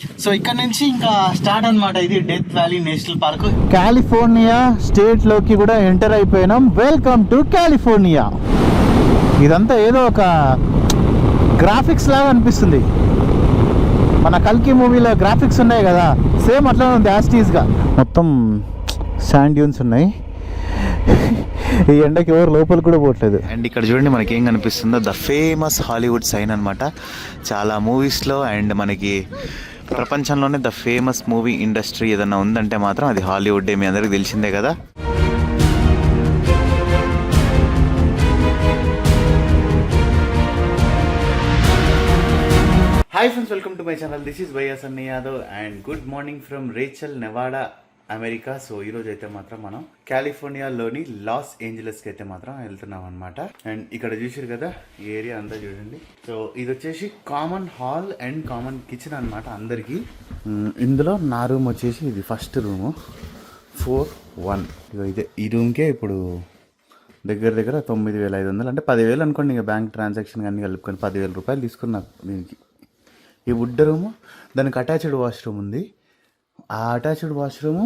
So ఇక్కడ నుంచి ఇంకా స్టార్ట్ అన్నమాట. ఇది death valley national park, California state లోకి కూడా ఎంటర్ అయిపోయినాం. Welcome to California. ఇదంతా ఏదో ఒక గ్రాఫిక్స్ లాగా అనిపిస్తుంది. మన కల్కి మూవీలో గ్రాఫిక్స్ ఉన్నాయి కదా, సేమ్ అట్లానే ఉంది యాస్టీస్గా. మొత్తం శాండ్ డ్యూన్స్ ఉన్నాయి. ఈ ఎండకి ఎవరు లోపల కూడా పోవట్లేదు. అండ్ ఇక్కడ చూడండి మనకి ఏం కనిపిస్తుందో, ద ఫేమస్ హాలీవుడ్ సైన్ అనమాట. చాలా మూవీస్లో అండ్ మనకి ప్రపంచంలోనే ద ఫేమస్ మూవీ ఇండస్ట్రీ ఏదన్నా ఉందంటే మాత్రం అది హాలీవుడ్. మీ అందరికి తెలిసిందే కదా. Hi friends, welcome to my channel. This is YS Annayya Yadav and good morning from Rachel, Nevada, America. So ఈరోజు అయితే మాత్రం మనం కాలిఫోర్నియాలోని లాస్ ఏంజలస్కి అయితే మాత్రం వెళ్తున్నాం అనమాట. అండ్ ఇక్కడ చూసారు కదా ఈ ఏరియా అంతా చూడండి. సో ఇది వచ్చేసి common hall and common kitchen అనమాట అందరికీ. ఇందులో నా రూమ్ వచ్చేసి ఇది ఫస్ట్ రూము 4-1. ఇదే ఈ రూమ్కే ఇప్పుడు దగ్గర 9,500 అంటే 10,000 అనుకోండి. ఇక బ్యాంక్ ట్రాన్సాక్షన్ అన్నీ కలుపుకొని 10,000 రూపాయలు తీసుకున్నారు దీనికి. ఈ వుడ్ రూము, దానికి అటాచ్డ్ వాష్రూమ్ ఉంది. ఆ అటాచ్డ్ వాష్రూము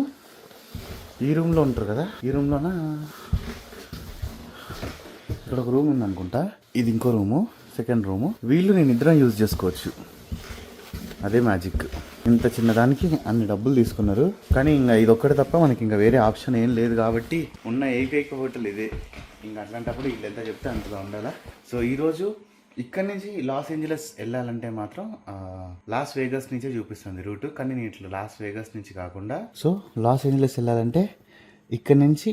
ఈ రూమ్లో ఉంటారు కదా, ఈ రూమ్లోన ఇక్కడ ఒక రూమ్ ఉంది అనుకుంటా. ఇది ఇంకో రూము, సెకండ్ రూము. వీళ్ళు నేను ఇద్దరం యూజ్ చేసుకోవచ్చు. అదే మ్యాజిక్. ఇంత చిన్నదానికి అన్ని డబ్బులు తీసుకున్నారు. కానీ ఇంకా ఇది ఒక్కటి తప్ప మనకి ఇంకా వేరే ఆప్షన్ ఏం లేదు కాబట్టి ఉన్న ఏకైక హోటల్ ఇదే. ఇంకా అట్లాంటప్పుడు వీళ్ళు ఎంత చెప్తే అంతలో ఉండాలా. సో ఈరోజు ఇక్కడ నుంచి లాస్ ఏంజలస్ వెళ్ళాలంటే మాత్రం లాస్ వేగస్ నుంచే చూపిస్తుంది రూట్. కానీ నేను ఇట్లా లాస్ వేగస్ నుంచి కాకుండా, సో లాస్ ఏంజలస్ వెళ్ళాలంటే ఇక్కడ నుంచి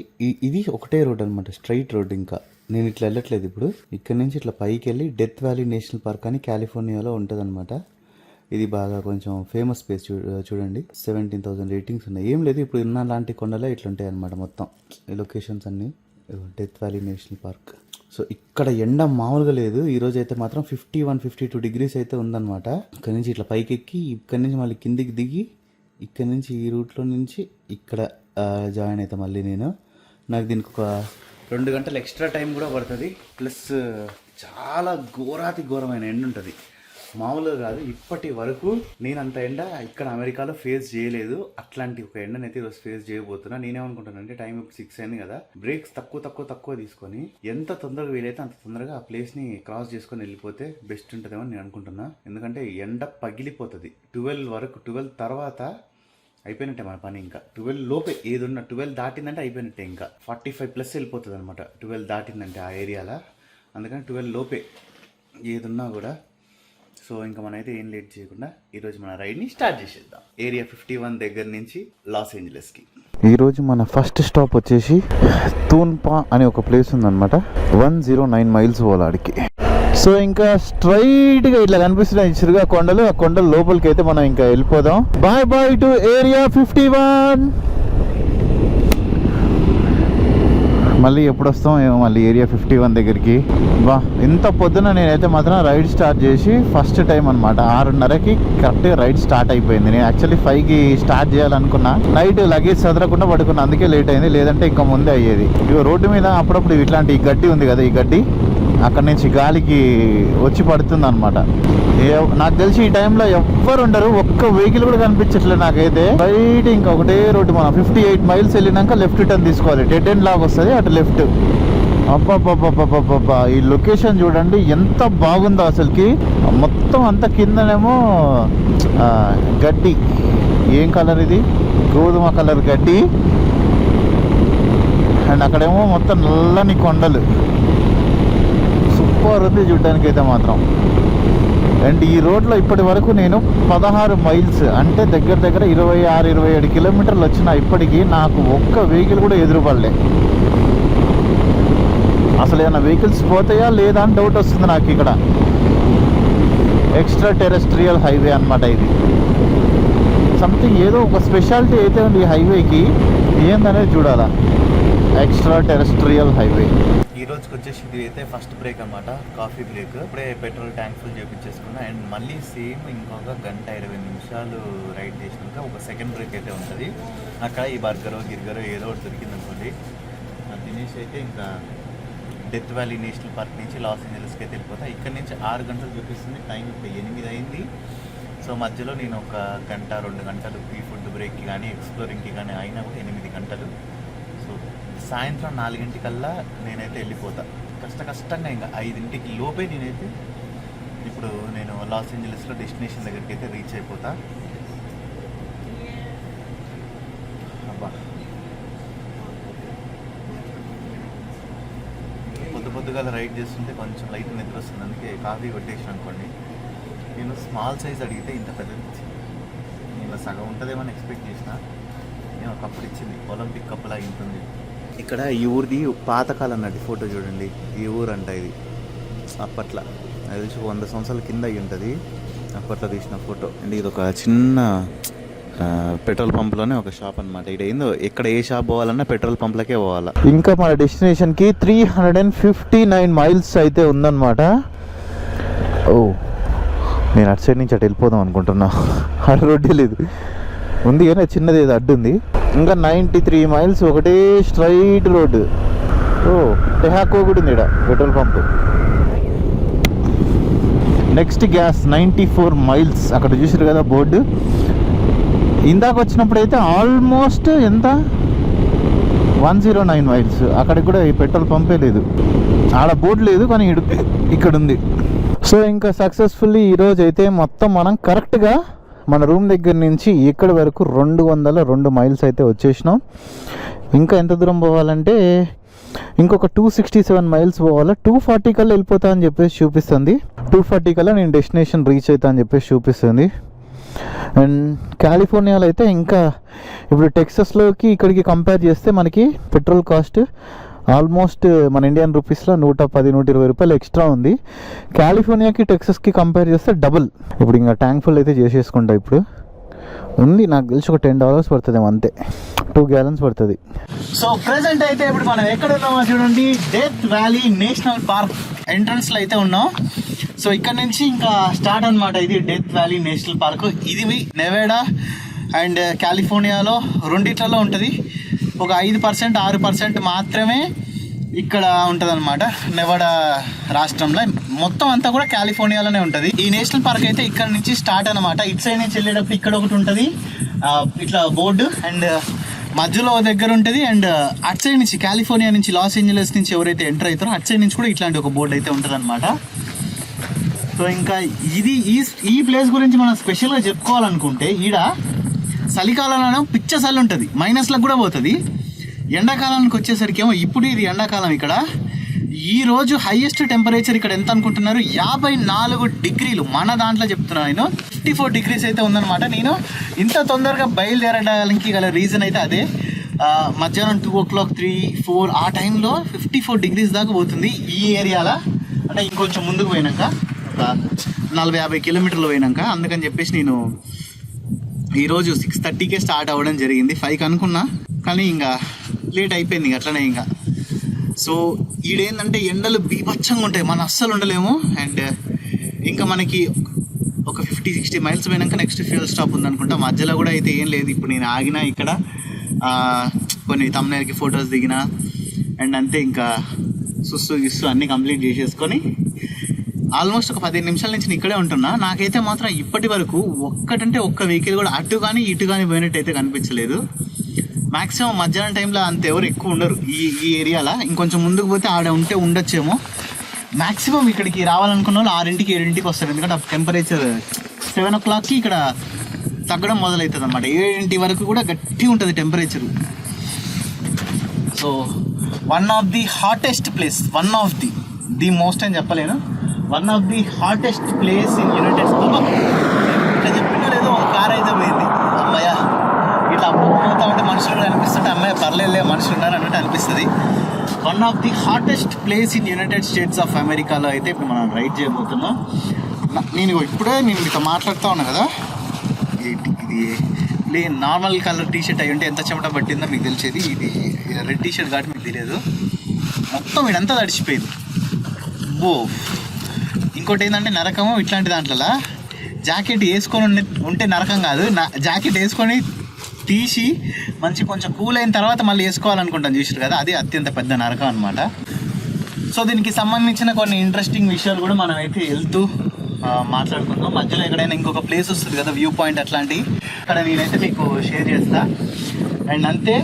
ఇది ఒకటే రోడ్ అనమాట, స్ట్రైట్ రోడ్. ఇంకా నేను ఇట్లా వెళ్ళట్లేదు ఇప్పుడు. ఇక్కడ నుంచి ఇట్లా పైకి వెళ్ళి డెత్ వ్యాలీ నేషనల్ పార్క్ అని కాలిఫోర్నియాలో ఉంటుంది అనమాట. ఇది బాగా కొంచెం ఫేమస్ ప్లేస్. చూడండి 17,000 రేటింగ్స్ ఉన్నాయి. ఏం లేదు, ఇప్పుడు ఉన్న లాంటి కొండలే ఇట్లుంటాయి అనమాట మొత్తం. ఈ లొకేషన్స్ అన్నీ death valley national park. So ఇక్కడ ఎండ మామూలుగా లేదు. ఈరోజు అయితే మాత్రం 51-52 డిగ్రీస్ అయితే ఉందన్నమాట. ఇక్కడ నుంచి ఇట్లా పైకి ఎక్కి ఇక్కడ నుంచి మళ్ళీ కిందికి దిగి ఇక్కడ నుంచి ఈ రూట్లో నుంచి ఇక్కడ జాయిన్ అవుతా మళ్ళీ నేను. నాకు దీనికి ఒక 2 గంటలు ఎక్స్ట్రా టైం కూడా పడుతుంది. ప్లస్ చాలా ఘోరమైన ఎండ ఉంటుంది, మామూలుగా కాదు. ఇప్పటి వరకు నేను అంత ఎండ ఇక్కడ అమెరికాలో ఫేస్ చేయలేదు. అట్లాంటి ఒక ఎండనైతే ఈరోజు ఫేస్ చేయబోతున్నా. నేనేమనుకుంటానంటే టైం ఇప్పుడు 6 అయింది కదా, బ్రేక్స్ తక్కువ తీసుకొని ఎంత తొందరగా వీలైతే అంత తొందరగా ఆ ప్లేస్ని క్రాస్ చేసుకొని వెళ్ళిపోతే బెస్ట్ ఉంటుందేమో నేను అనుకుంటున్నా. ఎందుకంటే ఎండ పగిలిపోతుంది 12 తర్వాత అయిపోయినట్టే మన పని. ఇంకా 12 లోపే ఏది ఉన్నా 12 దాటిందంటే అయిపోయినట్టే. ఇంకా 45+ వెళ్ళిపోతుంది అనమాట 12 దాటిందంటే ఆ ఏరియాలో. అందుకని 12 లోపే ఏది ఉన్నా కూడా. సో ఇంకా మనమైతే ఏం లేట్ చేయకుండా ఈరోజు మన రైడ్ని స్టార్ట్ చేసేద్దాం. ఏరియా 51 దగ్గర నుంచి లాస్ ఏంజలస్కి. ఈరోజు మన ఫస్ట్ స్టాప్ వచ్చేసి తూన్పా అనే ఒక ప్లేస్ ఉందన్నమాట. 109 మైల్స్ పోలాడికి. సో ఇంకా స్ట్రైట్గా ఇట్లా కనిపిస్తున్నాయి ఇచ్చురుగా కొండలు. ఆ కొండల లోపలికి అయితే మనం ఇంకా వెళ్ళిపోదాం. Bye to area 51. మళ్ళీ ఎప్పుడు వస్తాం ఏమో మళ్ళీ ఏరియా 51 దగ్గరికి. ఇంత పొద్దున నేనైతే మాత్రం రైడ్ స్టార్ట్ చేసి ఫస్ట్ టైం అనమాట 6:30కి కరెక్ట్గా రైడ్ స్టార్ట్ అయిపోయింది. నేను యాక్చువల్లీ 5కి స్టార్ట్ చేయాలనుకున్నా. నైట్ లగేజ్ చదరకుండా పడుకున్నా, అందుకే లేట్ అయింది. లేదంటే ఇంకా ముందే అయ్యేది. ఇక రోడ్డు మీద అప్పుడప్పుడు ఇట్లాంటి గడ్డి ఉంది కదా, ఈ గడ్డి అక్కడ నుంచి గాలికి వచ్చి పడుతుంది అనమాట. నాకు తెలిసి ఈ టైంలో ఎవ్వరు ఉండరు, ఒక్క వెహికల్ కూడా కనిపించట్లేదు నాకైతే. బయట ఇంకా ఒకటే రోడ్డు. మనం 58 మైల్స్ వెళ్ళినాక లెఫ్ట్ టర్న్ తీసుకోవాలి. డెడ్ ఎండ్ లాగా వస్తుంది, అటు లెఫ్ట్. అబ్బా ఈ లొకేషన్ చూడండి ఎంత బాగుందో అసలుకి. మొత్తం అంత కిందనేమో గడ్డి. ఏం కలర్ ఇది? గోధుమ కలర్ గడ్డి. అండ్ అక్కడేమో మొత్తం నల్లని కొండలు. సూపర్ ఉంది చూడడానికి అయితే మాత్రం. అండ్ ఈ రోడ్లో ఇప్పటి వరకు నేను 16 మైల్స్ అంటే దగ్గర 26-27 కిలోమీటర్లు వచ్చిన. ఇప్పటికీ నాకు ఒక్క వెహికల్ కూడా ఎదురుపడలే. అసలు ఏమైనా వెహికల్స్ పోతాయా లేదా అని డౌట్ వస్తుంది నాకు. ఇక్కడ ఎక్స్ట్రా టెరెస్ట్రియల్ హైవే అనమాట ఇది. సంథింగ్ ఏదో ఒక స్పెషాలిటీ అయితే ఉంది ఈ హైవేకి. ఏందనేది చూడాలా. Extra terrestrial highway. ఈ రోజుకి వచ్చేసి ఇది అయితే ఫస్ట్ బ్రేక్ అనమాట, కాఫీ బ్రేక్. ఇప్పుడే పెట్రోల్ ట్యాంక్ ఫుల్ చేపించేసుకున్నా. అండ్ మళ్ళీ సేమ్ ఇంకొక 1:20 నిమిషాలు రైడ్ చేసినాక ఒక సెకండ్ బ్రేక్ అయితే ఉంటుంది. అక్కడ ఈ బర్గరో గిర్గరో ఏదో ఒకటి దొరికింది అనుకోండి, తినేసి అయితే ఇంకా డెత్ వ్యాలీ నేషనల్ పార్క్ నుంచి లాస్ ఏంజలస్కి అయితే వెళ్ళిపోతా. ఇక్కడ నుంచి 6 గంటలు చూపిస్తుంది టైం. ఇప్పుడు 8 అయింది. సో మధ్యలో నేను ఒక గంట 2 గంటలు ఈ ఫుడ్ బ్రేక్కి కానీ ఎక్స్ప్లోరింగ్కి కానీ అయినా కూడా 8 గంటలు. సో సాయంత్రం 4 నేనైతే వెళ్ళిపోతా కష్టంగా. ఇంకా 5 లోపే నేనైతే ఇప్పుడు నేను లాస్ ఏంజలస్లో డెస్టినేషన్ దగ్గరికి అయితే రీచ్ అయిపోతా. అబ్బా పొద్దుగాల రైడ్ చేస్తుంటే కొంచెం లైట్ నిద్ర వస్తుంది, అందుకే కాఫీ కొట్టేసిన అనుకోండి. నేను స్మాల్ సైజ్ అడిగితే ఇంత పెద్దది ఇచ్చింది. నేను సగం ఉంటుందేమని ఎక్స్పెక్ట్ చేసిన, నేను ఒకప్పుడు ఇచ్చింది ఒలింపిక్ కప్పులా ఉంటుంది. ఇక్కడ ఈ ఊరిది పాతకాలం నాటి ఫోటో చూడండి. ఈ ఊరు అంట ఇది అప్పట్లో, అది తెలిసి 100 సంవత్సరాల కింద అయ్యి ఉంటుంది. అప్పట్లో తీసిన ఫోటో అండి. ఇది ఒక చిన్న పెట్రోల్ పంప్లోనే ఒక షాప్ అనమాట. ఇక్కడ ఏందో ఎక్కడ ఏ షాప్ పోవాలన్నా పెట్రోల్ పంప్లకే పోవాలా. ఇంకా మన డెస్టినేషన్కి 359 మైల్స్ అయితే ఉందన్నమాట. ఓ నేను అటు సైడ్ నుంచి అటు వెళ్ళిపోదాం అనుకుంటున్నా. అటు రోడ్డే లేదు, ఉంది కానీ చిన్నది ఏదో అడ్డు ఉంది. ఇంకా 93 మైల్స్ ఒకటే స్ట్రైట్ రోడ్డు. ఓ టెహాకో కూడా ఉంది ఇక్కడ petrol pump. Next gas 94 miles. అక్కడ చూసారు కదా బోర్డు. ఇందాక వచ్చినప్పుడు అయితే ఆల్మోస్ట్ ఎంత 109 మైల్స్. అక్కడికి కూడా ఈ పెట్రోల్ పంపే లేదు, ఆడ బోర్డు లేదు, కానీ ఇక్కడ ఉంది. సో ఇంకా సక్సెస్ఫుల్లీ ఈరోజు అయితే మొత్తం మనం కరెక్ట్గా మన రూమ్ దగ్గర నుంచి ఇక్కడి వరకు 202 మైల్స్ అయితే వచ్చేసినాం. ఇంకా ఎంత దూరం పోవాలంటే ఇంకొక 267 మైల్స్ పోవాలా. 240 కల్లా వెళ్ళిపోతా అని చెప్పేసి చూపిస్తుంది. 240 కల్లా నేను డెస్టినేషన్ రీచ్ అవుతా అని చెప్పేసి చూపిస్తుంది. అండ్ కాలిఫోర్నియాలో అయితే ఇంకా ఇప్పుడు టెక్సస్లోకి ఇక్కడికి కంపేర్ చేస్తే మనకి పెట్రోల్ కాస్ట్ ఆల్మోస్ట్ మన ఇండియన్ రూపీస్లో 110-120 రూపాయలు ఎక్స్ట్రా ఉంది. కాలిఫోర్నియాకి టెక్సస్కి కంపేర్ చేస్తే డబుల్. ఇప్పుడు ఇంకా ట్యాంక్ ఫుల్ అయితే చేసేసుకుంటా. ఇప్పుడు ఉంది నాకు తెలిసి ఒక $10 పడుతుందేమో, అంతే 2 gallons పడుతుంది. సో ప్రెసెంట్ అయితే ఇప్పుడు మనం ఎక్కడ ఉన్నామో చూడండి, డెత్ వ్యాలీ నేషనల్ పార్క్ ఎంట్రన్స్లో అయితే ఉన్నాం. సో ఇక్కడ నుంచి ఇంకా స్టార్ట్ అనమాట. ఇది డెత్ వ్యాలీ నేషనల్ పార్క్. ఇది నెవాడా అండ్ కాలిఫోర్నియాలో రెండిట్లలో ఉంటుంది. ఒక 5% 6% మాత్రమే ఇక్కడ ఉంటుంది అనమాట నెవాడా రాష్ట్రంలో. మొత్తం అంతా కూడా కాలిఫోర్నియాలోనే ఉంటుంది. ఈ నేషనల్ పార్క్ అయితే ఇక్కడ నుంచి స్టార్ట్ అనమాట. ఇటు సైడ్ నుంచి వెళ్ళేటప్పుడు ఇక్కడ ఒకటి ఉంటుంది ఇట్లా బోర్డు, అండ్ మధ్యలో దగ్గర ఉంటుంది. అండ్ అటు సైడ్ నుంచి కాలిఫోర్నియా నుంచి లాస్ ఏంజలస్ నుంచి ఎవరైతే ఎంటర్ అవుతారో అటు సైడ్ నుంచి కూడా ఇట్లాంటి ఒక బోర్డు అయితే ఉంటుంది అనమాట. సో ఇంకా ఇది ఈ ప్లేస్ గురించి మనం స్పెషల్గా చెప్పుకోవాలనుకుంటే, ఈడ చలికాలంలో పిచ్చ చలి ఉంటుంది, మైనస్లకు కూడా పోతుంది. ఎండాకాలానికి వచ్చేసరికి ఏమో ఇప్పుడు ఇది ఎండాకాలం. ఇక్కడ ఈరోజు హైయెస్ట్ టెంపరేచర్ ఇక్కడ ఎంత అనుకుంటున్నారు? 54 డిగ్రీలు. మన దాంట్లో చెప్తున్నాను నేను 54 డిగ్రీస్ అయితే ఉందన్నమాట. నేను ఇంత తొందరగా బయలుదేరడానికి గల రీజన్ అయితే అదే. మధ్యాహ్నం 2 o'clock 3, 4 ఆ టైంలో 54 డిగ్రీస్ దాకా పోతుంది ఈ ఏరియాలో. అంటే ఇంకొంచెం ముందుకు పోయినాక ఒక 40-50 కిలోమీటర్లు పోయినాక. అందుకని చెప్పేసి నేను ఈరోజు 6:30కే స్టార్ట్ అవ్వడం జరిగింది. 5కి అనుకున్నా, కానీ ఇంకా లేట్ అయిపోయింది అట్లనే ఇంకా. సో ఈడేంటంటే ఎండలు బీభత్సంగా ఉంటాయి, మనం అస్సలు ఉండలేము. అండ్ ఇంకా మనకి ఒక 50-60 మైల్స్ పోయినాక నెక్స్ట్ ఫ్యూయల్ స్టాప్ ఉందనుకుంటా. మధ్యలో కూడా అయితే ఏం లేదు. ఇప్పుడు నేను ఆగినా ఇక్కడ కొన్ని తమ్నైల్కి ఫొటోస్ దిగిన, అండ్ అంతే. ఇంకా సుస్సు అన్నీ కంప్లీట్ చేసేసుకొని ఆల్మోస్ట్ ఒక 15 నిమిషాల నుంచి నేను ఇక్కడే ఉంటున్నా. నాకైతే మాత్రం ఇప్పటి వరకు ఒక్క వెహికల్ కూడా అటు కానీ ఇటు కానీ పోయినట్టు అయితే కనిపించలేదు. మ్యాక్సిమం మధ్యాహ్నం టైంలో అంత ఎవరు ఎక్కువ ఉండరు ఈ ఏరియాలో. ఇంకొంచెం ముందుకు పోతే ఆడ ఉండొచ్చేమో. మ్యాక్సిమం ఇక్కడికి రావాలనుకున్న వాళ్ళు 6కి 7కి వస్తారు. ఎందుకంటే టెంపరేచర్ 7 o'clockకి ఇక్కడ తగ్గడం మొదలవుతుంది అనమాట. 7 వరకు కూడా గట్టి ఉంటుంది temperature. So one of the hottest place, the most అని చెప్పలేను, one of the hottest place in United states. ఇట్లా చెప్పినా లేదో ఒక కార్ అయితే పోయింది. అమ్మాయ ఇట్లా పోతా ఉంటే మనుషులు కూడా అనిపిస్తుంటే అమ్మాయి పర్లేదులే మనుషులు ఉన్నారు అన్నట్టు అనిపిస్తుంది. One of the hottest place in United states of అమెరికాలో అయితే ఇప్పుడు మనం రైడ్ చేయబోతున్నాం. నేను మీతో మాట్లాడుతూ ఉన్నా కదా, ఇది నార్మల్ కలర్ టీషర్ట్ అయ్యి ఉంటే ఎంత చెమట పట్టిందో మీకు తెలిసేది. ఇది రెడ్ టీషర్ట్ కాబట్టి మీకు తెలియదు. మొత్తం ఇదంతా తడిచిపోయింది. ఇంకోటి ఏంటంటే నరకము ఇట్లాంటి దాంట్లో జాకెట్ వేసుకొని ఉంటే నరకం కాదు. జాకెట్ వేసుకొని తీసి కొంచెం కూల్ అయిన తర్వాత మళ్ళీ వేసుకోవాలనుకుంటాను, చూసారు కదా, అది అత్యంత పెద్ద నరకం అనమాట. సో దీనికి సంబంధించిన కొన్ని ఇంట్రెస్టింగ్ విషయాలు కూడా మనం అయితే వెళ్తూ మాట్లాడుకుందాం. మధ్యలో ఎక్కడైనా ఇంకొక ప్లేస్ వస్తుంది కదా వ్యూ పాయింట్ అట్లాంటి, అక్కడ నేనైతే మీకు షేర్ చేస్తా. అండ్ అంతే,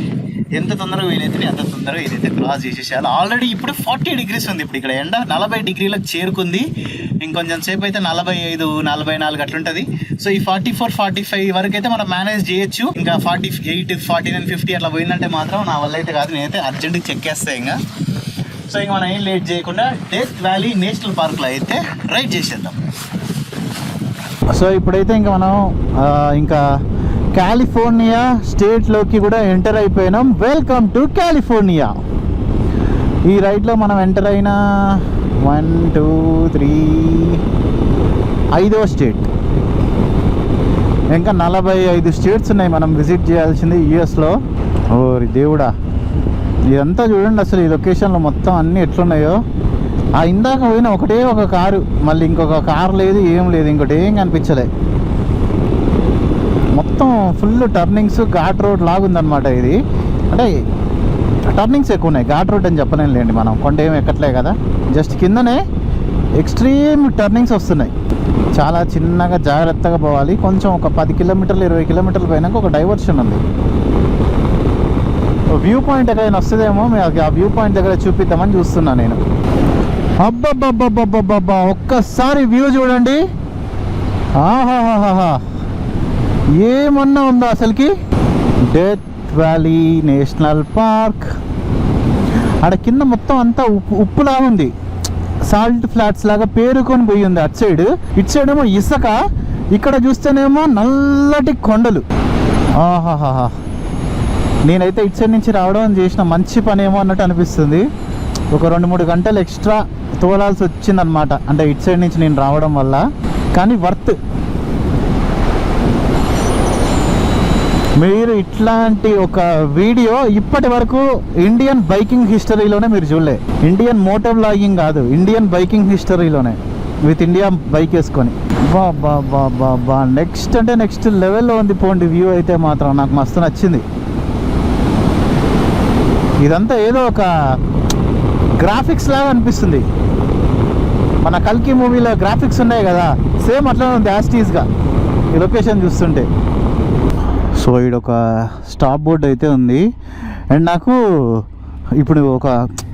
ఎంత తొందరగా వీలైతే అంత తొందరగా ఇదైతే క్రాస్ చేసేసేయాలి. ఆల్రెడీ ఇప్పుడు 40 degrees ఉంది. ఇప్పుడు ఇక్కడ ఎండ 40 degreeలకు చేరుకుంది. ఇంకొంచెం సేపు అయితే 45, 44 అట్లుంటుంది. సో ఈ 44, 45 వరకు అయితే మనం మేనేజ్ చేయొచ్చు. ఇంకా 48, 49, 50 అట్లా పోయిందంటే మాత్రం నా వల్ల అయితే కాదు. నేనైతే అర్జెంట్గా చెక్కేస్తాయి ఇంకా. సో ఇంక మనం ఏం లేట్ చేయకుండా డెత్ వ్యాలీ నేషనల్ పార్క్లో అయితే రైడ్ చేసేద్దాం. సో ఇప్పుడైతే ఇంకా మనం ఇంకా కాలిఫోర్నియా స్టేట్లోకి కూడా ఎంటర్ అయిపోయినాం. Welcome to California. ఈ రైడ్లో మనం ఎంటర్ అయిన 1, 2, 3 5వ స్టేట్. ఇంకా 45 స్టేట్స్ ఉన్నాయి మనం విజిట్ చేయాల్సింది యూఎస్లో. ఓరి దేవుడా, ఇదంతా చూడండి అసలు. ఈ లొకేషన్లో మొత్తం అన్నీ ఎట్లున్నాయో. ఇందాక పోయిన ఒకటే ఒక కారు, మళ్ళీ ఇంకొక కారు లేదు, ఏం లేదు, ఇంకోటి ఏం కనిపించలే. మొత్తం ఫుల్ టర్నింగ్స్, ఘాట్ రోడ్ లాగుందనమాట ఇది. అంటే టర్నింగ్స్ ఎక్కువ ఉన్నాయి, ఘాట్ రోడ్ అని చెప్పలేండి. మనం కొండ ఏమి ఎక్కట్లే కదా, జస్ట్ కిందనే ఎక్స్ట్రీమ్ టర్నింగ్స్ వస్తున్నాయి. చాలా చిన్నగా జాగ్రత్తగా పోవాలి. కొంచెం ఒక 10 కిలోమీటర్లు 20 కిలోమీటర్లు పోయినాక ఒక డైవర్షన్ ఉంది. వ్యూ పాయింట్ ఎక్కడైనా వస్తుందేమో, ఆ వ్యూ పాయింట్ దగ్గర చూపిద్దామని చూస్తున్నా నేను. అబ్బబ్బబ్బబ్బబ్బబ్బా, ఒక్కసారి వ్యూ చూడండి. ఆహాహాహా, ఏమన్నా ఉందా అసలుకి. Death valley national park. ఆడ కింద మొత్తం అంతా ఉప్పులా ఉంది, సాల్ట్ ఫ్లాట్స్ లాగా పేరుకొని పోయి ఉంది అటు సైడ్. ఇటు సైడ్ ఏమో ఇసుక, ఇక్కడ చూస్తేనేమో నల్లటి కొండలు. ఆహాహా, నేనైతే ఇటు సైడ్ నుంచి రావడం చేసిన మంచి పని ఏమో అన్నట్టు అనిపిస్తుంది. ఒక 2-3 గంటలు ఎక్స్ట్రా తోలాల్సి వచ్చిందనమాట, అంటే ఇటు సైడ్ నుంచి నేను రావడం వల్ల. కానీ వర్త్. మీరు ఇట్లాంటి ఒక వీడియో ఇప్పటి వరకు ఇండియన్ బైకింగ్ హిస్టరీలోనే మీరు చూడలే. ఇండియన్ మోటో వ్లాగింగ్ కాదు, ఇండియన్ బైకింగ్ హిస్టరీలోనే విత్ ఇండియా బైక్ వేసుకొని. బా బా బా బా బా, నెక్స్ట్ అంటే నెక్స్ట్ లెవెల్లో ఉంది పోండి వ్యూ అయితే మాత్రం. నాకు మస్తు నచ్చింది. ఇదంతా ఏదో ఒక గ్రాఫిక్స్ లాగా అనిపిస్తుంది. మన కల్కి మూవీలో గ్రాఫిక్స్ ఉన్నాయి కదా, సేమ్ అట్లా ఉంది యాస్టీస్గా ఈ లొకేషన్ చూస్తుంటే. సో ఈడొక స్టాప్ బోర్డ్ అయితే ఉంది. అండ్ నాకు ఇప్పుడు ఒక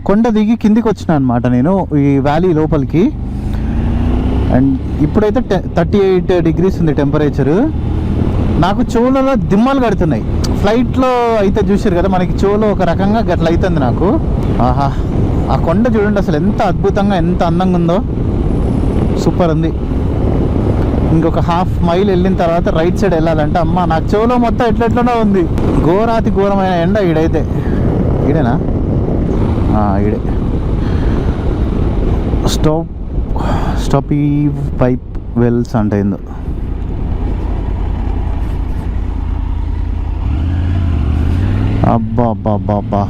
కొండ దిగి కిందికి వచ్చిన అనమాట నేను ఈ వ్యాలీ లోపలికి. అండ్ ఇప్పుడైతే 38 degrees ఉంది టెంపరేచరు. నాకు చెవులలో దిమ్మలు కడుతున్నాయి. ఫ్లైట్లో అయితే చూసారు కదా, మనకి చెవులో ఒక రకంగా గట్ల అవుతుంది నాకు. ఆహా, ఆ కొండ చూడండి అసలు ఎంత అద్భుతంగా, ఎంత అందంగా ఉందో. సూపర్ ఉంది. ఇంకొక 1/2 మైల్ వెళ్ళిన తర్వాత రైట్ సైడ్ వెళ్ళాలంటే అమ్మ నాకు చెవులో మొత్తం ఎట్లెట్లనో ఉంది. ఘోరాతి ఘోరమైన ఎండ ఈడైతే. ఈడేనా? ఈడే. స్టాప్ ఈ పైప్ వెల్స్ అంటే ఏందో. అబ్బా అబ్బా అబ్బా అబ్బా,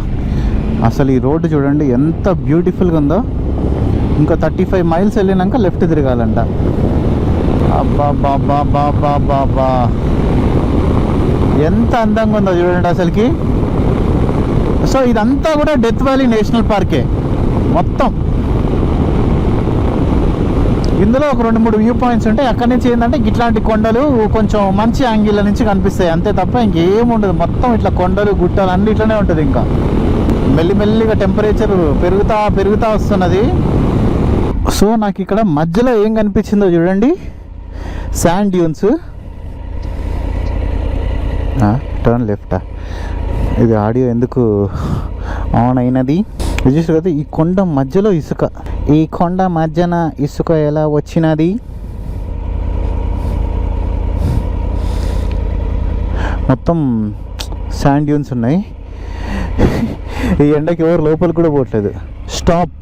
అసలు ఈ రోడ్డు చూడండి ఎంత బ్యూటిఫుల్గా ఉందో. ఇంకా 35 మైల్స్ వెళ్ళినాక లెఫ్ట్ తిరగాలంట. అబ్బా బాబా బాబా బాబా, ఎంత అందంగా ఉందో చూడండి అసలుకి. సో ఇదంతా కూడా డెత్ వ్యాలీ నేషనల్ పార్కే మొత్తం. ఇందులో ఒక 2-3 వ్యూ పాయింట్స్ ఉంటాయి. అక్కడి నుంచి ఏంటంటే ఇట్లాంటి కొండలు కొంచెం మంచి యాంగిల్ నుంచి కనిపిస్తాయి అంతే తప్ప ఇంకేం ఉండదు. మొత్తం ఇట్లా కొండలు గుట్టలు అన్ని ఇట్లనే ఉంటుంది. ఇంకా మెల్లిమెల్లిగా టెంపరేచర్ పెరుగుతా వస్తున్నది. సో నాకు ఇక్కడ మధ్యలో ఏం కనిపించిందో చూడండి, శాండ్ డ్యూన్స్. టర్న్ లెఫ్టా? ఇది ఆడియో ఎందుకు ఆన్ అయినది చూసారు కదా. ఈ కొండ మధ్యలో ఇసుక, ఈ కొండ మధ్యన ఇసుక ఎలా వచ్చినది? మొత్తం శాండ్ డ్యూన్స్ ఉన్నాయి. ఈ ఎండకి ఎవరు లోపల కూడా పోవట్లేదు. స్టాప్,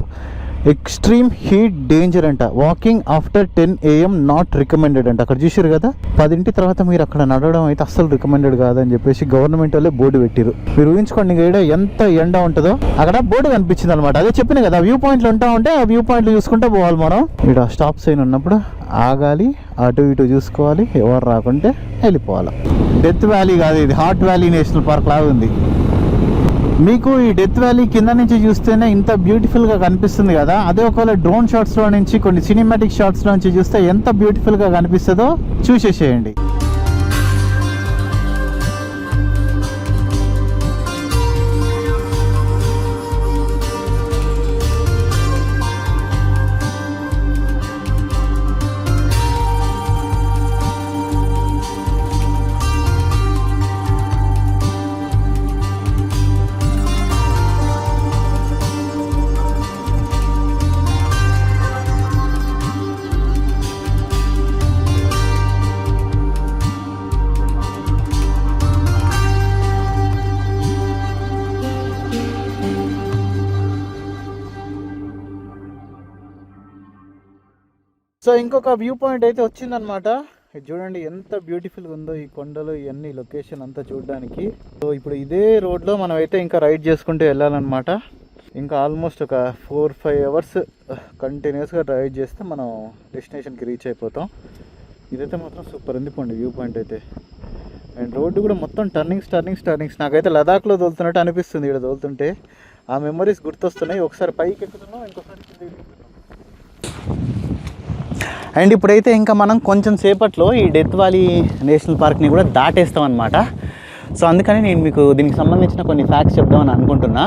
ఎక్స్ట్రీమ్ హీట్ డేంజర్ అంట. Walking after 10 AM not recommended అంట. అక్కడ చూసారు కదా, 10 తర్వాత మీరు అక్కడ నడవడం అయితే అస్సలు రికమెండెడ్ కాదని చెప్పేసి గవర్నమెంట్ వాళ్ళే బోర్డు పెట్టారు. మీరు ఊహించుకోండి ఇక్కడ ఎంత ఎండ ఉంటుందో. అక్కడ బోర్డు కనిపించింది అనమాట. అదే చెప్పిన కదా, వ్యూ పాయింట్లు ఉంటా ఉంటే ఆ వ్యూ పాయింట్లు చూసుకుంటే పోవాలి మనం. ఇక్కడ స్టాప్ సైన్ ఉన్నప్పుడు ఆగాలి, అటు ఇటు చూసుకోవాలి, ఎవరు రాకుంటే వెళ్ళిపోవాలి. డెత్ వ్యాలీ కాదు ఇది, హార్ట్ వ్యాలీ నేషనల్ పార్క్ లాగా ఉంది. మీకు ఈ డెత్ వ్యాలీ కింద నుంచి చూస్తేనే ఇంత బ్యూటిఫుల్గా కనిపిస్తుంది కదా, అదే ఒకవేళ డ్రోన్ షాట్స్లో నుంచి కొన్ని సినిమాటిక్ షాట్స్లో నుంచి చూస్తే ఎంత బ్యూటిఫుల్గా కనిపిస్తుందో చూసేసేయండి. సో ఇంకొక వ్యూ పాయింట్ అయితే వచ్చిందనమాట. ఇది చూడండి ఎంత బ్యూటిఫుల్గా ఉందో ఈ కొండలు, ఇవన్నీ లొకేషన్ అంతా చూడడానికి. సో ఇప్పుడు ఇదే రోడ్లో మనం అయితే ఇంకా రైడ్ చేసుకుంటూ వెళ్ళాలన్నమాట. ఇంకా ఆల్మోస్ట్ ఒక 4-5 అవర్స్ కంటిన్యూస్గా రైడ్ చేస్తే మనం డెస్టినేషన్కి రీచ్ అయిపోతాం. ఇదైతే మాత్రం సూపర్ ఉంది పోండి వ్యూ పాయింట్ అయితే. అండ్ రోడ్డు కూడా మొత్తం టర్నింగ్స్. నాకైతే లదాఖ్లో తోలుతున్నట్టు అనిపిస్తుంది ఇక్కడ తోలుతుంటే. ఆ మెమరీస్ గుర్తొస్తున్నాయి. ఒకసారి పైకి ఎక్కుతున్నాం, ఇంకోసారి కింద ఎక్కుతున్నాం. అండ్ ఇప్పుడైతే ఇంకా మనం కొంచెం సేపట్లో ఈ డెత్ వ్యాలీ నేషనల్ పార్క్ని కూడా దాటేస్తాం అనమాట. సో అందుకని నేను మీకు దీనికి సంబంధించిన కొన్ని ఫ్యాక్ట్స్ చెప్దామని అనుకుంటున్నా.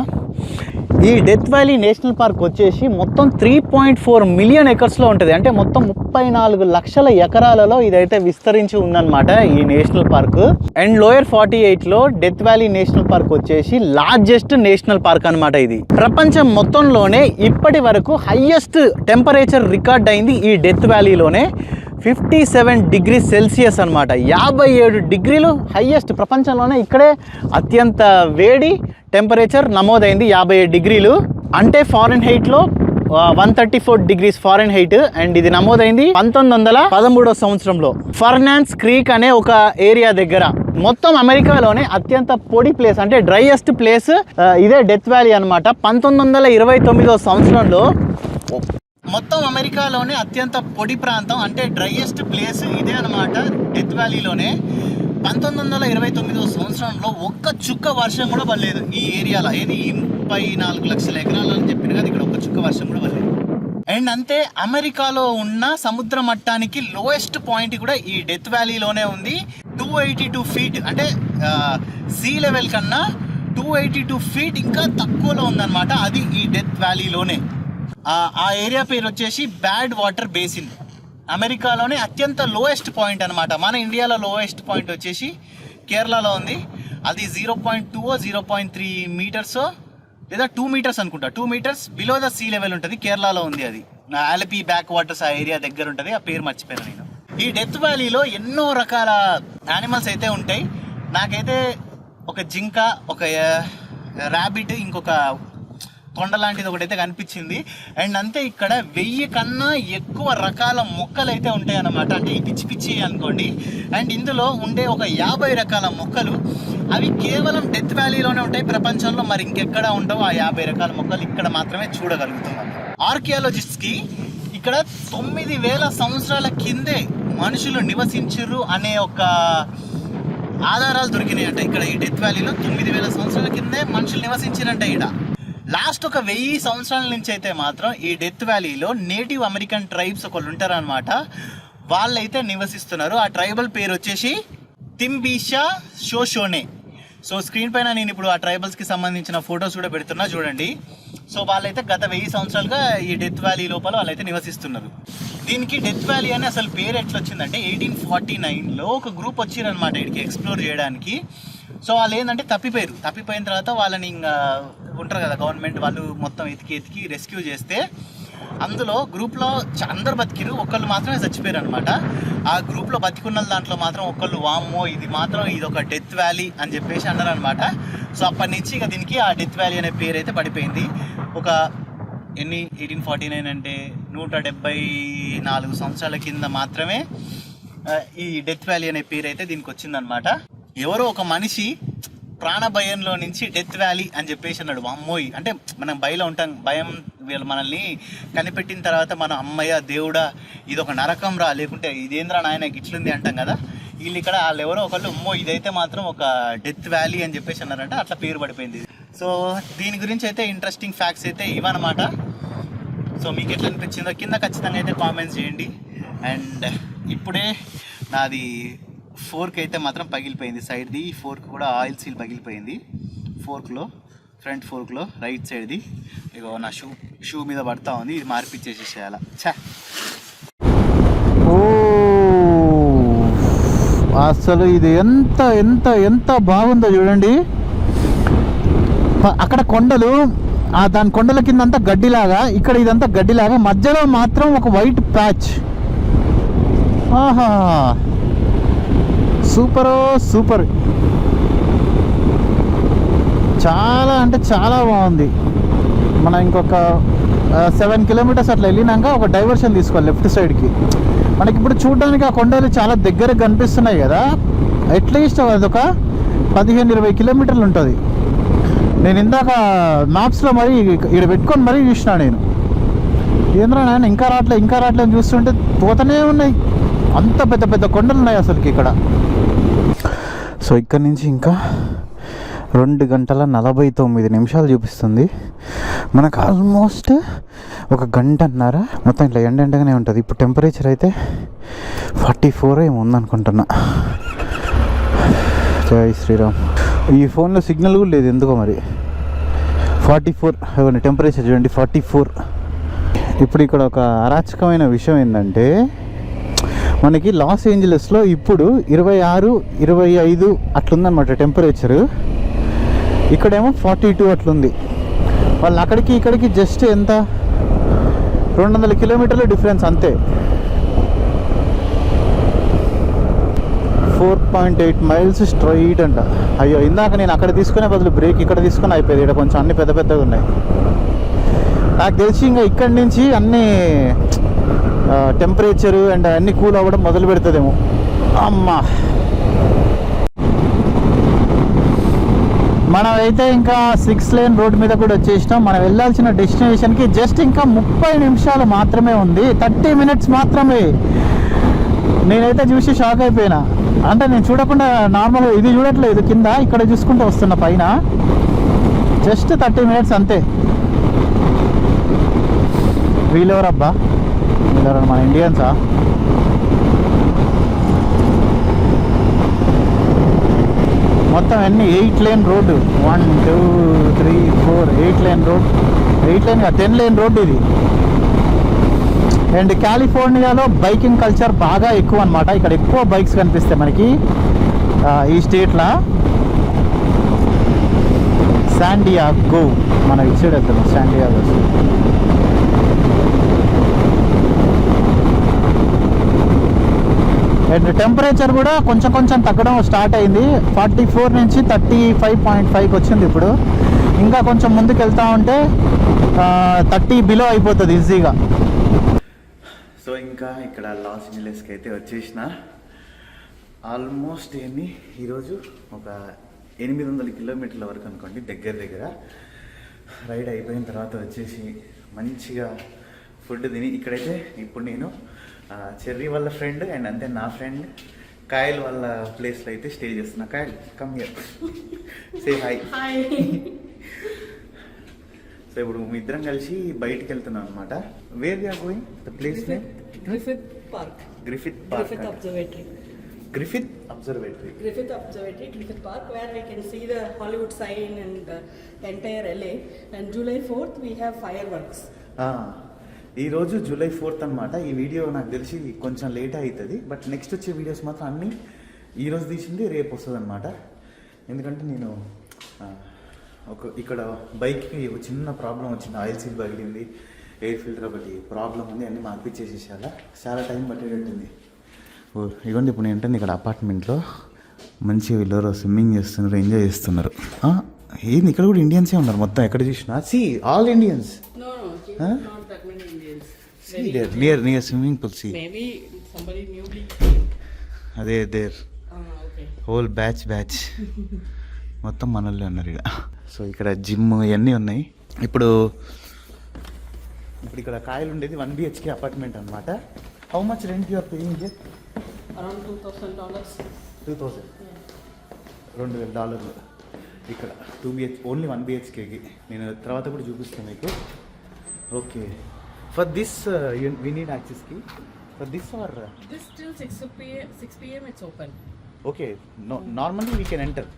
ఈ డెత్ వ్యాలీ నేషనల్ పార్క్ వచ్చేసి మొత్తం 3.4 మిలియన్ ఎకర్స్లో ఉంటుంది. అంటే మొత్తం 34 లక్షల ఎకరాలలో ఇదైతే విస్తరించి ఉందన్నమాట ఈ నేషనల్ పార్క్. అండ్ లోయర్ 48లో డెత్ వ్యాలీ నేషనల్ పార్క్ వచ్చేసి లార్జెస్ట్ నేషనల్ పార్క్ అనమాట. ఇది ప్రపంచం మొత్తంలోనే ఇప్పటి వరకు హైయెస్ట్ టెంపరేచర్ రికార్డ్ అయింది ఈ డెత్ వ్యాలీలోనే. 57 డిగ్రీ సెల్సియస్ అనమాట. 57 డిగ్రీలు హైయెస్ట్ ప్రపంచంలోనే. ఇక్కడే అత్యంత వేడి టెంపరేచర్ నమోదైంది 57 డిగ్రీలు. అంటే ఫారెన్హీట్లో 134 డిగ్రీస్ ఫారెన్హీట్. అండ్ ఇది నమోదైంది 1913 సంవత్సరంలో ఫర్నాన్స్ క్రీక్ అనే ఒక ఏరియా దగ్గర. మొత్తం అమెరికాలోనే అత్యంత పొడి ప్లేస్ అంటే డ్రైయెస్ట్ ప్లేస్ ఇదే డెత్ వ్యాలీ అనమాట. 1929 సంవత్సరంలో మొత్తం అమెరికాలోనే అత్యంత పొడి ప్రాంతం అంటే డ్రైయెస్ట్ ప్లేస్ ఇదే అనమాట డెత్ వ్యాలీలోనే. 1929 సంవత్సరంలో ఒక్క చుక్క వర్షం కూడా పడలేదు ఈ ఏరియాలో. ఏది 34 లక్షల ఎకరాలు అని చెప్పిన కదా, ఇక్కడ ఒక్క చుక్క వర్షం కూడా పడలేదు. అండ్ అంతే అమెరికాలో ఉన్న సముద్ర మట్టానికి లోయెస్ట్ పాయింట్ కూడా ఈ డెత్ వ్యాలీలోనే ఉంది. 282 ఫీట్ అంటే సీ లెవెల్ కన్నా 282 ఫీట్ ఇంకా తక్కువలో ఉందన్నమాట. అది ఈ డెత్ వ్యాలీలోనే. ఆ ఏరియా పేరు వచ్చేసి బ్యాడ్ వాటర్ బేసిన్. అమెరికాలోనే అత్యంత లోయెస్ట్ పాయింట్ అనమాట. మన ఇండియాలో లోయెస్ట్ పాయింట్ వచ్చేసి కేరళలో ఉంది. అది 0.2 0.3 మీటర్స్ లేదా 2 మీటర్స్ అనుకుంటా. 2 metres below the sea level ఉంటుంది. కేరళలో ఉంది అది. ఆలపి బ్యాక్ వాటర్స్ ఆ ఏరియా దగ్గర ఉంటుంది. ఆ పేరు మర్చిపోయాను నేను. ఈ డెత్ వ్యాలీలో ఎన్నో రకాల యానిమల్స్ అయితే ఉంటాయి. నాకైతే ఒక జింక, ఒక ర్యాబిట్, ఇంకొక కొండ లాంటిది ఒకటైతే కనిపించింది. అండ్ అంతే ఇక్కడ 1000 కన్నా ఎక్కువ రకాల మొక్కలు అయితే ఉంటాయి అన్నమాట. అంటే ఈ పిచ్చి పిచ్చి అనుకోండి. అండ్ ఇందులో ఉండే ఒక 50 రకాల మొక్కలు అవి కేవలం డెత్ వ్యాలీలోనే ఉంటాయి. ప్రపంచంలో మరి ఇంకెక్కడ ఉండవు. ఆ 50 రకాల మొక్కలు ఇక్కడ మాత్రమే చూడగలుగుతున్నాం. ఆర్కియాలజిస్ట్కి ఇక్కడ 9000 సంవత్సరాల కిందే మనుషులు నివసించరు అనే ఒక ఆధారాలు దొరికినాయి అంట. ఇక్కడ ఈ డెత్ వ్యాలీలో 9000 సంవత్సరాల కిందే మనుషులు నివసించారంట. ఇక్కడ లాస్ట్ ఒక 1000 సంవత్సరాల నుంచి అయితే మాత్రం ఈ డెత్ వ్యాలీలో నేటివ్ అమెరికన్ ట్రైబ్స్ ఒకళ్ళు ఉంటారనమాట. వాళ్ళైతే నివసిస్తున్నారు. ఆ ట్రైబల్ పేరు వచ్చేసి తింబిషా షోషోనే. సో స్క్రీన్ పైన నేను ఇప్పుడు ఆ ట్రైబల్స్కి సంబంధించిన ఫొటోస్ కూడా పెడుతున్నా చూడండి. సో వాళ్ళైతే గత 1000 సంవత్సరాలుగా ఈ డెత్ వ్యాలీ లోపల వాళ్ళైతే నివసిస్తున్నారు. దీనికి డెత్ వ్యాలీ అని అసలు పేరు ఎట్లా వచ్చిందంటే 1849లో ఒక గ్రూప్ వచ్చిరనమాట ఇక్కడికి ఎక్స్ప్లోర్ చేయడానికి. సో వాళ్ళు ఏంటంటే తప్పిపోయిన తర్వాత వాళ్ళని ఇంకా ఉంటారు కదా గవర్నమెంట్ వాళ్ళు మొత్తం ఎతికి రెస్క్యూ చేస్తే అందులో గ్రూప్లో అందరు బతికిరు, ఒకళ్ళు మాత్రమే చచ్చిపోయారు అనమాట. ఆ గ్రూప్లో బతికున్న దాంట్లో మాత్రం ఒకళ్ళు వామ్మో ఇది ఒక డెత్ వ్యాలీ అని చెప్పేసి అన్నారు అనమాట. సో అప్పటి నుంచి ఇక దీనికి ఆ డెత్ వ్యాలీ అనే పేరు అయితే పడిపోయింది. ఒక 1849 అంటే 174 సంవత్సరాల కింద మాత్రమే ఈ డెత్ వ్యాలీ అనే పేరు అయితే దీనికి వచ్చిందనమాట. ఎవరో ఒక మనిషి ప్రాణభయంలో నుంచి డెత్ వ్యాలీ అని చెప్పేసి అన్నాడు. అమ్మోయ్ అంటే మనం భయంలో ఉంటాం, భయం వీళ్ళు మనల్ని కనిపెట్టిన తర్వాత మనం అమ్మయ్య దేవుడా ఇది ఒక నరకం రా, లేకుంటే ఇదేంద్రా నాయన ఇట్లుంది అంటాం కదా. వీళ్ళు ఇక్కడ వాళ్ళు ఎవరో ఒకళ్ళు అమ్మో ఇదైతే మాత్రం ఒక డెత్ వ్యాలీ అని చెప్పేసి అన్నారంట. అట్లా పేరు పడిపోయింది. సో దీని గురించి అయితే ఇంట్రెస్టింగ్ ఫ్యాక్ట్స్ అయితే ఇవన్నమాట. సో మీకు ఎట్లా అనిపించిందో కింద ఖచ్చితంగా అయితే కామెంట్స్ చేయండి. అండ్ ఇప్పుడే నాది ఫోర్క్ అయితే మాత్రం పగిలిపోయింది, సైడ్ది ఫోర్క్ కూడా ఆయిల్ సీల్ పగిలిపోయింది. ఫోర్క్లో ఫ్రంట్ ఫోర్క్లో రైట్ సైడ్ది ఇగో నా షూ మీద పడతా ఉంది. ఇది మార్పిచ్చేసేసేయాల. ఛా, ఓ అసలు ఇది ఎంత ఎంత ఎంత బాగుందో చూడండి. అక్కడ కొండలు, దాని కొండల కింద అంతా గడ్డిలాగా, ఇక్కడ ఇదంతా గడ్డిలాగా, మధ్యలో మాత్రం ఒక వైట్ ప్యాచ్. ఆహా, సూపర్ సూపర్, చాలా అంటే చాలా బాగుంది. మనం ఇంకొక 7 కిలోమీటర్స్ అట్లా వెళ్ళినాక ఒక డైవర్షన్ తీసుకోవాలి లెఫ్ట్ సైడ్కి. మనకి ఇప్పుడు చూడడానికి ఆ కొండలు చాలా దగ్గరగా కనిపిస్తున్నాయి కదా, అట్లీస్ట్ అదొక 15-20 కిలోమీటర్లు ఉంటుంది. నేను ఇందాక మ్యాప్స్లో మరి ఇక్కడ పెట్టుకొని మరీ చూసినా నేను. ఏంద్రా నాయన ఇంకా రావట్లేదు చూస్తుంటే పోతూనే ఉన్నాయి, అంత పెద్ద పెద్ద కొండలు ఉన్నాయి అసలుకి ఇక్కడ. సో ఇక్కడ నుంచి ఇంకా 2 గంటల 49 నిమిషాలు చూపిస్తుంది. మనకు ఆల్మోస్ట్ 1 గంటన్నర మొత్తం ఇట్లా ఎండగానే ఉంటుంది. ఇప్పుడు టెంపరేచర్ అయితే 44 ఏమో ఉందనుకుంటున్నా. జై శ్రీరామ్. ఈ ఫోన్లో సిగ్నల్ కూడా లేదు ఎందుకో మరి. 44 టెంపరేచర్ చూడండి, 44. ఇప్పుడు ఇక్కడ ఒక అరాచకమైన విషయం ఏంటంటే, మనకి లాస్ ఏంజలస్లో ఇప్పుడు 26, 25 అట్లుందన్నమాట టెంపరేచరు. ఇక్కడేమో 42 అట్లుంది. వాళ్ళు అక్కడికి ఇక్కడికి జస్ట్ ఎంత 200 కిలోమీటర్ల డిఫరెన్స్ అంతే. 4.8 మైల్స్ స్ట్రైట్ అంట. అయ్యో, ఇందాక నేను అక్కడ తీసుకునే బదులు బ్రేక్ ఇక్కడ తీసుకుని అయిపోయింది. ఇక్కడ కొంచెం అన్ని పెద్ద పెద్దగా ఉన్నాయి. నాకు తెలిసి ఇంకా ఇక్కడి నుంచి అన్ని టెంపరేచరు అండ్ అన్ని కూల్ అవ్వడం మొదలు పెడుతుందేమో. అమ్మా, మనమైతే ఇంకా 6 లేన్ రోడ్ మీద కూడా వచ్చేసినాం. మనం వెళ్ళాల్సిన డెస్టినేషన్కి జస్ట్ ఇంకా 30 నిమిషాలు మాత్రమే ఉంది, 30 మినిట్స్ మాత్రమే. నేనైతే చూసి షాక్ అయిపోయినా. అంటే నేను చూడకుండా నార్మల్గా ఇది చూడట్లేదు, కింద ఇక్కడ చూసుకుంటూ వస్తున్న పైన. జస్ట్ 30 మినిట్స్ అంతే. వీళ్ళెవరబ్బా? వీళ్ళెవరు? మన ఇండియన్సా? మొత్తం అన్ని 8 lane road. 1, 2, 3, 4 8 lane road. 8 lane కాదు, 10 లేన్ రోడ్డు ఇది. అండ్ కాలిఫోర్నియాలో బైకింగ్ కల్చర్ బాగా ఎక్కువ అనమాట. ఇక్కడ ఎక్కువ బైక్స్ కనిపిస్తాయి మనకి ఈ స్టేట్లో. శాండియాగో, మన ఇచ్చేడు వెళ్తాం శాండియాగో. అండ్ టెంపరేచర్ కూడా కొంచెం కొంచెం తగ్గడం స్టార్ట్ అయింది. 44 నుంచి 35.5కి వచ్చింది ఇప్పుడు. ఇంకా కొంచెం ముందుకు వెళ్తా ఉంటే 30 బిలో అయిపోతుంది ఈజీగా. సో ఇంకా ఇక్కడ లాస్ ఏంజలస్కి అయితే వచ్చేసిన. ఆల్మోస్ట్ ఈరోజు ఒక 800 కిలోమీటర్ల వరకు అనుకోండి దగ్గర రైడ్ అయిపోయిన తర్వాత వచ్చేసి మంచిగా ఫుడ్ తిని ఇక్కడైతే ఇప్పుడు నేను చెర్రీ వాళ్ళ ఫ్రెండ్ అండ్ అంతే నా ఫ్రెండ్ కాయల్ వాళ్ళ ప్లేస్లో అయితే స్టే చేస్తున్నా. Kayal, come here, say hi. So ఇప్పుడు మీ ఇద్దరం కలిసి బయటికి వెళ్తున్నాం అనమాట. Where we are going? The place name Griffith Park. Griffith Park. Griffith Observatory. Griffith Observatory. Griffith Observatory, Griffith Park, where we can see the Hollywood sign and entire LA. And July 4th we have fireworks. ఈరోజు July 4th అనమాట. ఈ video నాకు తెలిసి కొంచెం late అవుతుంది, but next వచ్చే videos మాత్రం అన్నీ ఈరోజు తీసింది రేపు వస్తుంది అనమాట. ఎందుకంటే నేను ఇక్కడ బైక్కి ఒక చిన్న ప్రాబ్లం వచ్చింది, ఆయిల్ సీల్ పగిలింది, ఎయిర్ ఫిల్టర్ ఒకటి ప్రాబ్లం ఉంది, అన్నీ మార్పిచ్చేసేసాలా. చాలా టైం పట్టేటట్టుంది. ఇవ్వండి, ఇప్పుడు ఏంటంటే ఇక్కడ అపార్ట్మెంట్లో మంచిగా వీళ్ళెవరో స్విమ్మింగ్ చేస్తున్నారు, ఎంజాయ్ చేస్తున్నారు. ఏంది ఇక్కడ కూడా ఇండియన్సే ఉన్నారు మొత్తం ఎక్కడ చూసినా. See all Indians. No, not that many Indians. See there, near swimming pool. See. Maybe somebody newly. అదే దేర్ Okay. హోల్ బ్యాచ్ మొత్తం మనల్ని ఉన్నారు ఇక్కడ. సో ఇక్కడ జిమ్ ఇవన్నీ ఉన్నాయి. ఇప్పుడు ఇక్కడ కాయలు ఉండేది 1 BHK అపార్ట్మెంట్ అనమాట. How much rent you are paying here? Around $2,000. 2000. $2,000. ఇక్కడ 2 ఓన్లీ 1 BHKకి నేను తర్వాత కూడా చూపిస్తాను మీకు. Okay, for this we need access key for this or This till 6 p.m. it's open. Okay, no normally we can enter.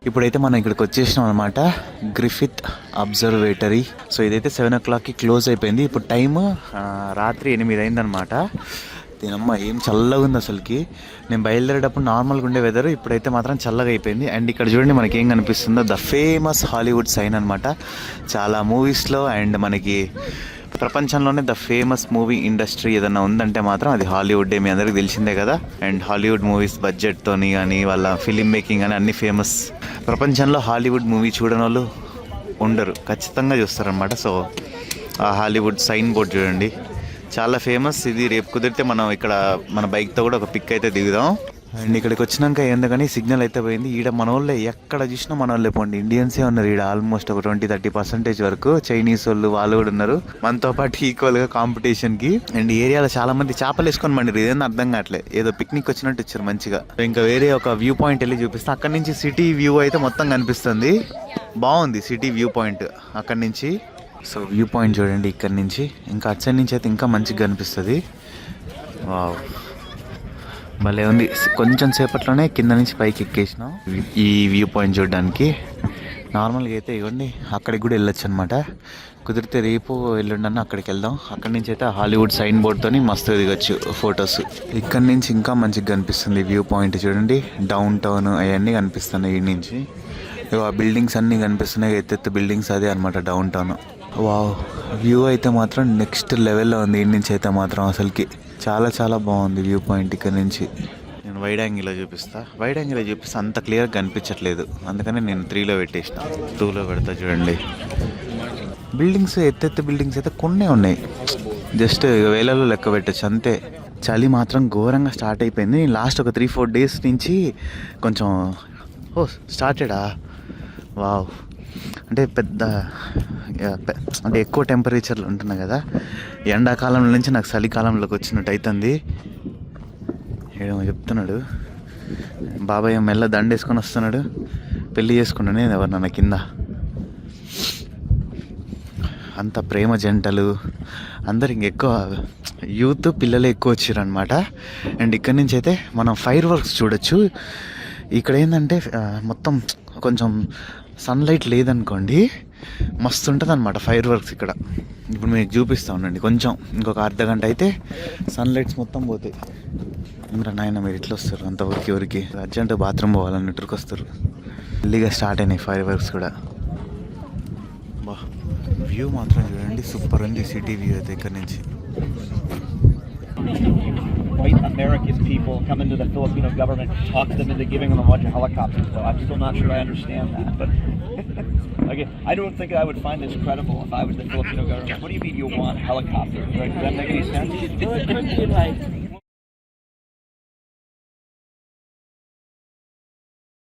ఇప్పుడైతే మనం ఇక్కడికి వచ్చేసినాం అనమాట, గ్రిఫిత్ అబ్జర్వేటరీ. సో ఇదైతే 7 o'clockకి క్లోజ్ అయిపోయింది. ఇప్పుడు టైము రాత్రి 8 అయిందనమాట. దీనమ్మ ఏం చల్లగా ఉంది అసలుకి. నేను బయలుదేరేటప్పుడు నార్మల్గా ఉండే వెదర్, ఇప్పుడైతే మాత్రం చల్లగా అయిపోయింది. అండ్ ఇక్కడ చూడండి మనకి ఏం కనిపిస్తుందో, ద ఫేమస్ హాలీవుడ్ సైన్ అనమాట. చాలా మూవీస్లో అండ్ మనకి ప్రపంచంలోనే ద ఫేమస్ మూవీ ఇండస్ట్రీ ఏదన్నా ఉందంటే మాత్రం అది హాలీవుడ్. మీ అందరికీ తెలిసిందే కదా. అండ్ హాలీవుడ్ మూవీస్ బడ్జెట్తోని కానీ వాళ్ళ ఫిలిం మేకింగ్ అని అన్ని ఫేమస్. ప్రపంచంలో హాలీవుడ్ మూవీ చూడని వాళ్ళు ఉండరు, ఖచ్చితంగా చూస్తారనమాట. సో ఆ హాలీవుడ్ సైన్ బోర్డ్ చూడండి, చాలా ఫేమస్. ఇది రేపు కుదిరితే మనం ఇక్కడ మన బైక్తో కూడా ఒక పిక్ అయితే దిగుదాం. అండ్ ఇక్కడికి వచ్చినాక ఏందుకని సిగ్నల్ అయితే పోయింది. ఈడ మన వాళ్ళే ఎక్కడ చూసినా మన వాళ్ళే పోండి, ఇండియన్సే ఉన్నారు ఈడ. ఆల్మోస్ట్ ఒక 20-30% వరకు చైనీస్ వాళ్ళు కూడా ఉన్నారు మనతో పాటు ఈక్వల్గా కాంపిటీషన్కి. అండ్ ఏరియాలో చాలా మంది చేపలు వేసుకొని మండి, ఇదేందో అర్థం కావట్లేదు, ఏదో పిక్నిక్ వచ్చినట్టు వచ్చారు మంచిగా. ఇంకా వేరే ఒక వ్యూ పాయింట్ వెళ్ళి చూపిస్తే, అక్కడ నుంచి సిటీ వ్యూ అయితే మొత్తం కనిపిస్తుంది. బాగుంది సిటీ వ్యూ పాయింట్ అక్కడ నుంచి. సో వ్యూ పాయింట్ చూడండి ఇక్కడ నుంచి, ఇంకా అటు సైడ్ నుంచి అయితే ఇంకా మంచిగా కనిపిస్తుంది. వావ్, భలే ఉంది. కొంచెం సేపట్లోనే కింద నుంచి పైకి ఎక్కేసినాం ఈ వ్యూ పాయింట్ చూడడానికి. నార్మల్గా అయితే ఇవ్వండి అక్కడికి కూడా వెళ్ళొచ్చు అనమాట. కుదిరితే రేపు ఎల్లుండన్నా అక్కడికి వెళ్దాం. అక్కడి నుంచి అయితే హాలీవుడ్ సైన్ బోర్డ్తోని మస్తు దిగొచ్చు ఫొటోస్. ఇక్కడ నుంచి ఇంకా మంచిగా కనిపిస్తుంది వ్యూ పాయింట్ చూడండి. డౌన్ టౌన్ అవన్నీ కనిపిస్తున్నాయి ఈ నుంచి. ఆ బిల్డింగ్స్ అన్నీ కనిపిస్తున్నాయి, ఎత్తెత్తు బిల్డింగ్స్, అదే అనమాట డౌన్ టౌన్. వావ్, వ్యూ అయితే మాత్రం నెక్స్ట్ లెవెల్లో ఉంది ఈ నుంచి అయితే మాత్రం. అసలుకి చాలా చాలా బాగుంది వ్యూ పాయింట్ ఇక్కడ నుంచి. నేను వైడ్ యాంగిల్లో చూపిస్తా, అంత క్లియర్గా కనిపించట్లేదు, అందుకని నేను 3లో పెట్టేసిన. 2లో పెడతా చూడండి. బిల్డింగ్స్ ఎత్తెత్తు బిల్డింగ్స్ అయితే కొన్నే ఉన్నాయి, జస్ట్ వేలలో లెక్క పెట్టచ్చు అంతే. చలి మాత్రం ఘోరంగా స్టార్ట్ అయిపోయింది. లాస్ట్ ఒక 3-4 days నుంచి కొంచెం స్టార్టెడా. వావ్, అంటే అంటే ఎక్కువ టెంపరేచర్లు ఉంటున్నాయి కదా, ఎండాకాలం నుంచి నాకు చలికాలంలోకి వచ్చినట్టు అవుతుంది. ఏమో చెప్తున్నాడు బాబాయ్, మెల్ల దండేసుకొని వస్తున్నాడు. పెళ్ళి చేసుకున్నాను ఎవరినన్నా కింద. అంత ప్రేమ జంటలు అందరు ఇంకెక్కువ యూత్ పిల్లలే ఎక్కువ వచ్చారు అనమాట. అండ్ ఇక్కడ నుంచి అయితే మనం ఫైర్ వర్క్స్ చూడొచ్చు. ఇక్కడ ఏంటంటే మొత్తం కొంచెం సన్లైట్ లేదనుకోండి, మస్తు ఉంటుంది అనమాట ఫైర్ వర్క్స్ ఇక్కడ. ఇప్పుడు మీకు చూపిస్తూ ఉండండి, కొంచెం ఇంకొక అర్ధగంట అయితే సన్లైట్స్ మొత్తం పోతాయి. ఏమరా నాయన మీరు ఇట్లా వస్తారు అంత ఊరికి అర్జెంట్ బాత్రూమ్ పోవాలన్నట్టుకు వస్తారు. మళ్ళీగా స్టార్ట్ అయినాయి ఫైర్ వర్క్స్ కూడా. బా, వ్యూ మాత్రం చూడండి సూపర్ ఉంది సిటీ వ్యూ అయితే ఇక్కడ నుంచి. White American people come into the Filipino government, talk them into giving them a bunch of helicopters. So I'm still not sure I understand that. But again, I don't think I would find this credible if I was the Filipino government. What do you mean you want helicopters? Right? Does that make any sense? Well, it could be like